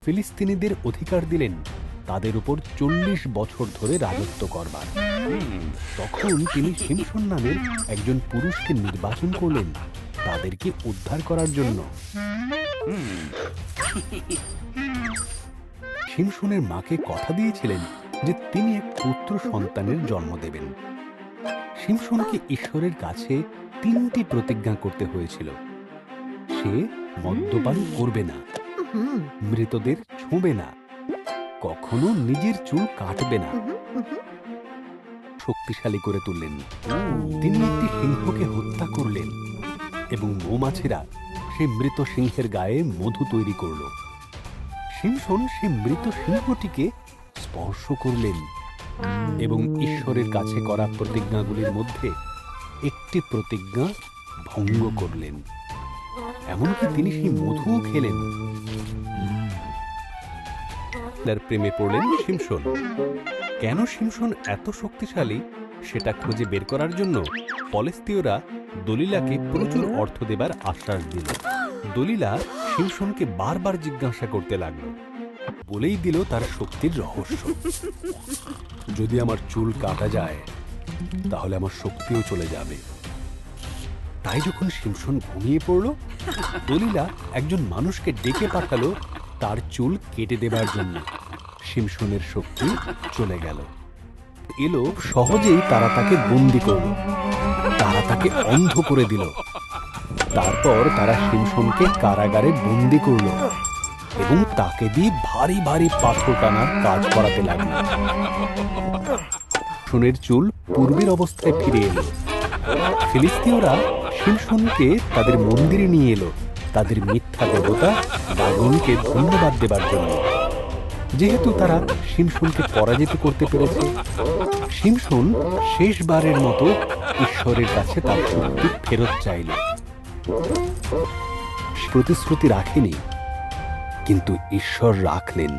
ফিলিস্তিনিদের অধিকার দিলেন তাদের উপর 40 বছর ধরে রাজত্ব করবার। তখন তিনি শিমশন নামের একজন পুরুষকে নির্বাচন করলেন তাদেরকে উদ্ধার করার জন্য। শিমশনের মাকে কথা দিয়েছিলেন যে তিনি এক পুত্র সন্তানের জন্ম দেবেন। শিমশনকে ঈশ্বরের কাছে 3টি প্রতিজ্ঞা করতে হয়েছিল। সে মদ্যপান করবে না, মৃতদের ছুঁবে না, কখনো নিজের চুল কাটবে না। শক্তিশালী করে তুললেন। তিনি একটি সিংহকে হত্যা করলেন এবং মৌমাছিরা সেই মৃত সিংহের গায়ে মধু তৈরি করল। শিমশন সেই মৃত সিংহটিকে স্পর্শ করলেন এবং ঈশ্বরের কাছে করা প্রতিজ্ঞাগুলির মধ্যে একটি প্রতিজ্ঞা ভঙ্গ করলেন। এমনকি তিনি সেই মধুও খেলেন। তার প্রেমে পড়লেন শিমশন। কেন শিমশন এত শক্তিশালী সেটা খুঁজে বের করার জন্য ফলিস্তীয়রা দলিলাকে প্রচুর অর্থ দেবার আশ্বাস দিল। দলিলা শিমশনকে বারবার জিজ্ঞাসা করতে লাগলো, বলেই দিল তার শক্তির রহস্য। যদি আমার চুল কাটা যায় তাহলে আমার শক্তিও চলে যাবে। তাই যখন শিমশন ঘুমিয়ে পড়ল, দলিলা একজন মানুষকে ডেকে পাঠালো তার চুল কেটে দেবার জন্য। শিমশনের শক্তি চলে গেল। এলো সহজেই তারা তাকে বন্দি করল। তারা তাকে অন্ধ করে দিল। তারপর তারা শিমশনকে কারাগারে বন্দি করল এবং তাকে দিয়ে ভারী ভারী পাথর টানার কাজ করাতে লাগলো। শিমশনের চুল পূর্বের অবস্থায় ফিরে এলো। ফিলিস্তীয়রা শিমশনকে তাদের মন্দিরে নিয়ে এলো তাদের মিথ্যা দেবতা দাগনকে ধন্যবাদ দেবার জন্য। যেহেতু তারা শিমশনকে পরাজিত করতে পেরেছে, শিমশন শেষবারের মতো ঈশ্বরের কাছে তার শক্তি ফেরত চাইল। প্রতিশ্রুতি রাখেনি, কিন্তু ঈশ্বর রাখলেন।